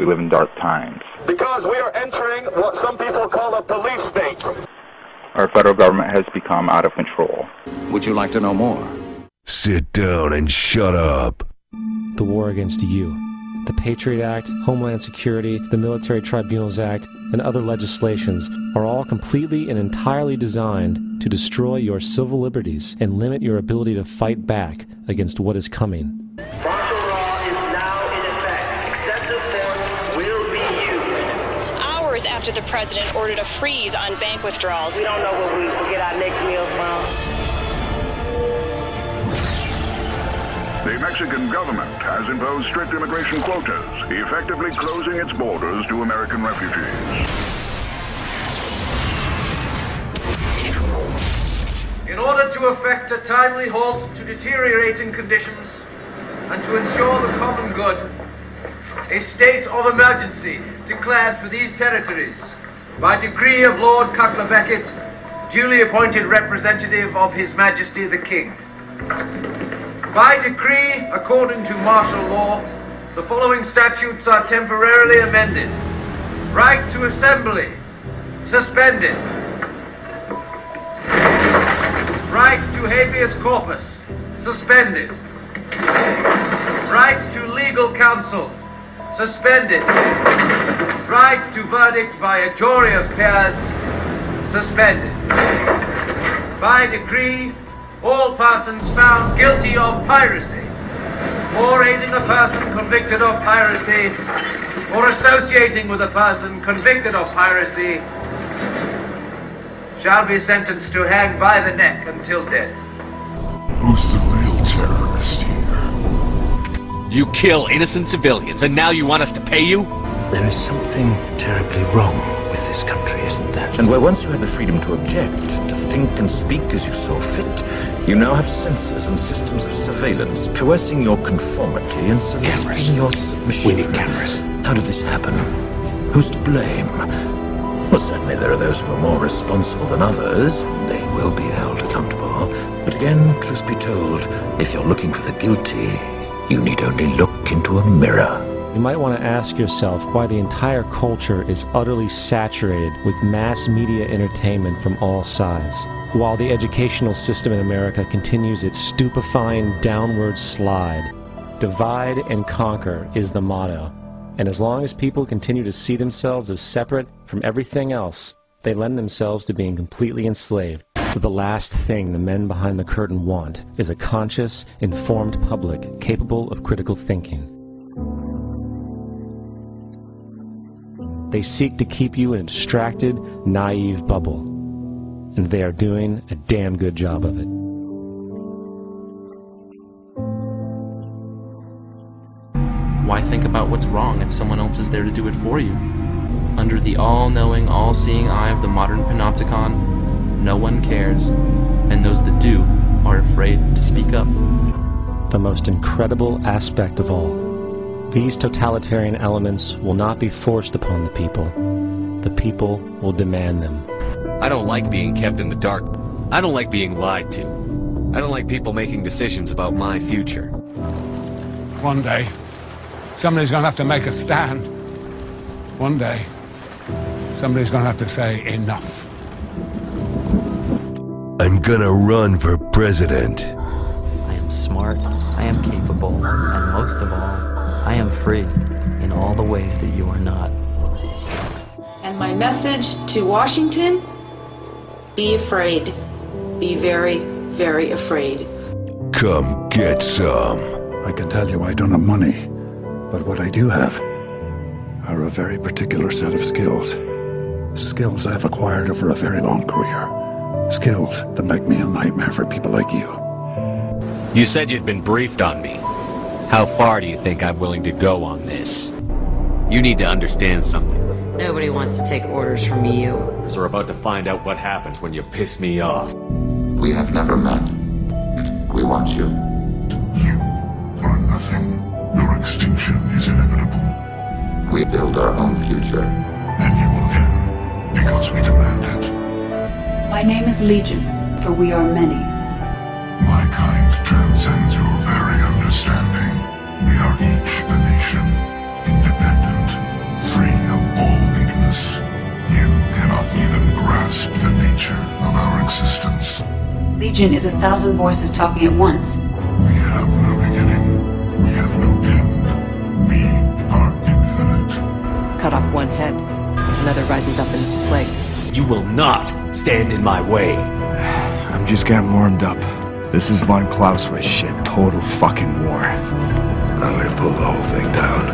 live in dark times. Because we are entering what some people call a police state. Our federal government has become out of control. Would you like to know more? Sit down and shut up. The war against you. The Patriot Act, Homeland Security, the Military Tribunals Act, and other legislations are all completely and entirely designed to destroy your civil liberties and limit your ability to fight back against what is coming. Martial law is now in effect. Excessive force will be used. Hours after the president ordered a freeze on bank withdrawals. We don't know where we will get our next meal from. The Mexican government has imposed strict immigration quotas, effectively closing its borders to American refugees. In order to effect a timely halt to deteriorating conditions and to ensure the common good, a state of emergency is declared for these territories by decree of Lord Cutler Beckett, duly appointed representative of His Majesty the King. By decree, according to martial law, the following statutes are temporarily amended. Right to assembly, suspended. Right to habeas corpus, suspended. Right to legal counsel, suspended. Right to verdict by a jury of peers, suspended. By decree, all persons found guilty of piracy, or aiding a person convicted of piracy, or associating with a person convicted of piracy, shall be sentenced to hang by the neck until dead. Who's the real terrorist here? You kill innocent civilians, and now you want us to pay you? There is something terribly wrong with this country, isn't there? And where once you had the freedom to object, to think and speak as you saw fit, you now have censors and systems of surveillance coercing your conformity and soliciting your submission. We need cameras. How did this happen? Who's to blame? Well, certainly there are those who are more responsible than others. They will be held accountable. But again, truth be told, if you're looking for the guilty, you need only look into a mirror. You might want to ask yourself why the entire culture is utterly saturated with mass media entertainment from all sides, while the educational system in America continues its stupefying downward slide. Divide and conquer is the motto, and as long as people continue to see themselves as separate from everything else, they lend themselves to being completely enslaved. The last thing the men behind the curtain want is a conscious, informed public capable of critical thinking. They seek to keep you in a distracted, naive bubble, and they are doing a damn good job of it. Why think about what's wrong if someone else is there to do it for you? Under the all-knowing, all-seeing eye of the modern panopticon, no one cares, and those that do are afraid to speak up. The most incredible aspect of all, these totalitarian elements will not be forced upon the people. The people will demand them. I don't like being kept in the dark. I don't like being lied to. I don't like people making decisions about my future. One day, somebody's gonna have to make a stand. One day, somebody's gonna have to say enough. I'm gonna run for president. I am smart, I am capable, and most of all, I am free in all the ways that you are not. And my message to Washington, be afraid. Be very, very afraid. Come get some. I can tell you I don't have money, but what I do have are a very particular set of skills. Skills I've acquired over a very long career. Skills that make me a nightmare for people like you. You said you'd been briefed on me. How far do you think I'm willing to go on this? You need to understand something. Nobody wants to take orders from you. Because we're about to find out what happens when you piss me off. We have never met. We want you. You are nothing. Your extinction is inevitable. We build our own future. And you will end because we demand it. My name is Legion, for we are many. My kind transcends your very understanding. We are each a nation, independent, grasp the nature of our existence. Legion is 1,000 voices talking at once. We have no beginning. We have no end. We are infinite. Cut off one head, another rises up in its place. You will not stand in my way. I'm just getting warmed up. This is Von Clausewitz shit. Total fucking war. I'm gonna pull the whole thing down.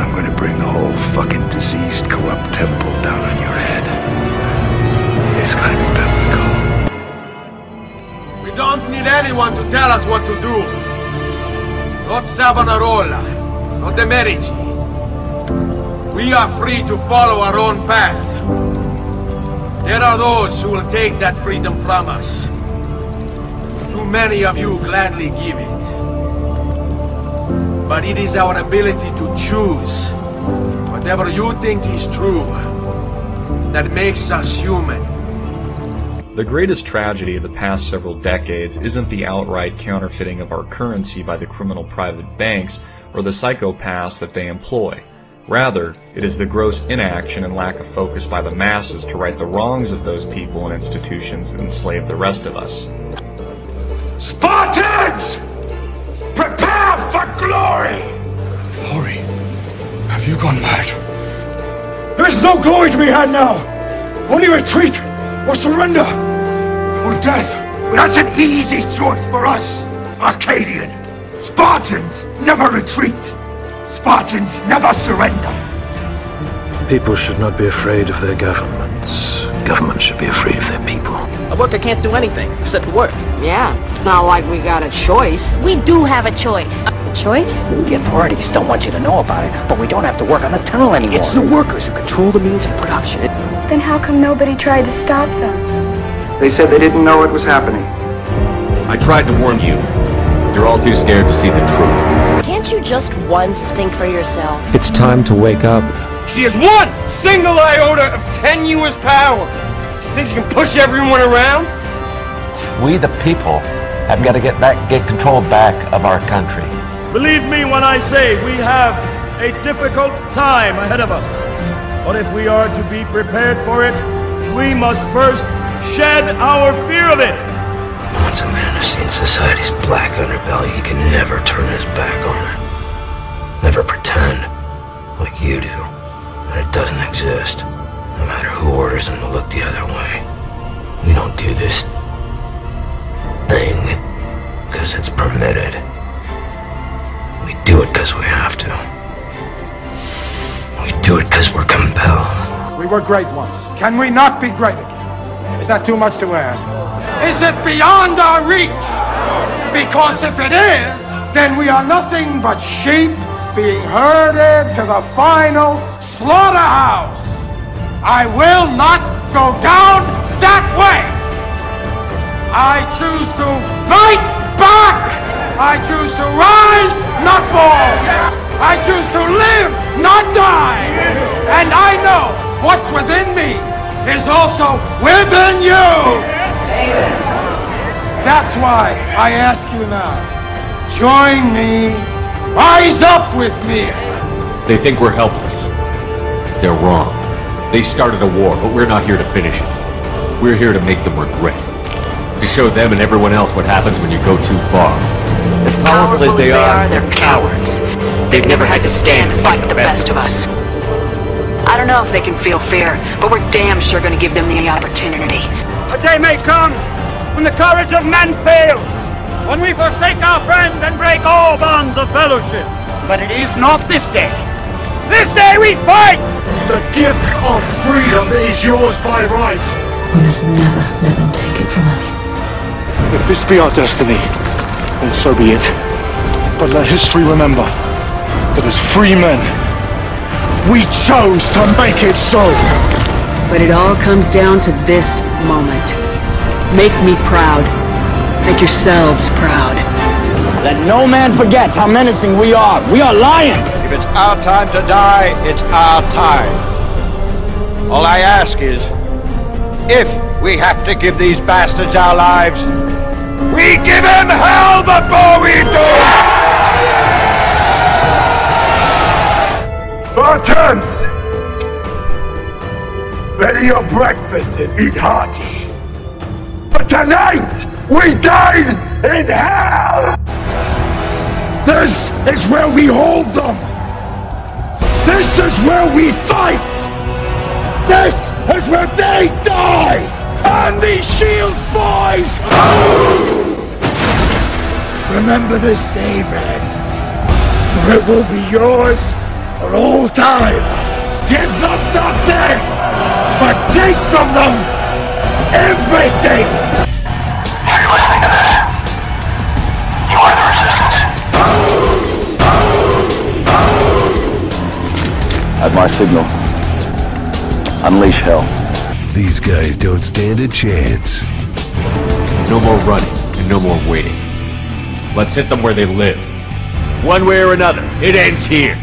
I'm gonna bring the whole fucking diseased, corrupt temple down on your head. It's gonna be biblical. We don't need anyone to tell us what to do. Not Savonarola, not the Medici. We are free to follow our own path. There are those who will take that freedom from us. Too many of you gladly give it. But it is our ability to choose whatever you think is true that makes us human. The greatest tragedy of the past several decades isn't the outright counterfeiting of our currency by the criminal private banks or the psychopaths that they employ. Rather, it is the gross inaction and lack of focus by the masses to right the wrongs of those people and institutions that enslave the rest of us. Spartans! Prepare for glory! Hori, have you gone mad? There's no glory to be had now! Only retreat, or surrender, or death. That's an easy choice for us, Arcadian. Spartans never retreat. Spartans never surrender. People should not be afraid of their governments. Governments should be afraid of their people. A worker can't do anything except work. Yeah, it's not like we got a choice. We do have a choice. A choice? The authorities don't want you to know about it, but we don't have to work on the tunnel anymore. It's the workers who control the means of production. Then how come nobody tried to stop them? They said they didn't know what was happening. I tried to warn you. You're all too scared to see the truth. Can't you just once think for yourself? It's time to wake up. She has one single iota of tenuous power. She thinks she can push everyone around. We, the people, have got to get control back of our country. Believe me when I say we have a difficult time ahead of us. But if we are to be prepared for it, we must first shed our fear of it. Once a man has seen society's black underbelly, he can never turn his back on it. Never pretend, like you do, that it doesn't exist, no matter who orders him to look the other way. We don't do this thing because it's permitted. We do it because we have to. We do it because we're compelled. We were great once. Can we not be great again? Is that too much to ask? Is it beyond our reach? Because if it is, then we are nothing but sheep being herded to the final slaughterhouse. I will not go down that way. I choose to fight back. I choose to rise, not fall. I choose to live, not die. And I know what's within me is also within you. That's why I ask you now, join me, rise up with me. They think we're helpless. They're wrong. They started a war, but we're not here to finish it. We're here to make them regret. To show them and everyone else what happens when you go too far. As powerful as they are, they're cowards. They've never had to stand and fight the best of us. I don't know if they can feel fear, but we're damn sure going to give them the opportunity. A day may come when the courage of men fails, when we forsake our friends and break all bonds of fellowship. But it is not this day. This day we fight! The gift of freedom is yours by right. We must never let them take it from us. If this be our destiny, then so be it. But let history remember that as free men, we chose to make it so. But it all comes down to this moment. Make me proud. Make yourselves proud. Let no man forget how menacing we are. We are lions. If it's our time to die, it's our time. All I ask is, if we have to give these bastards our lives, we give them hell before we do it! Spartans! Ready your breakfast and eat hearty. But tonight, we dine in hell! This is where we hold them! This is where we fight! This is where they die! And these shield boys! Remember this day, man. For it will be yours for all time. Give them nothing, but take from them everything! If you're listening to this, you are the Resistance. At my signal, unleash hell. These guys don't stand a chance. No more running, and no more waiting. Let's hit them where they live. One way or another, it ends here.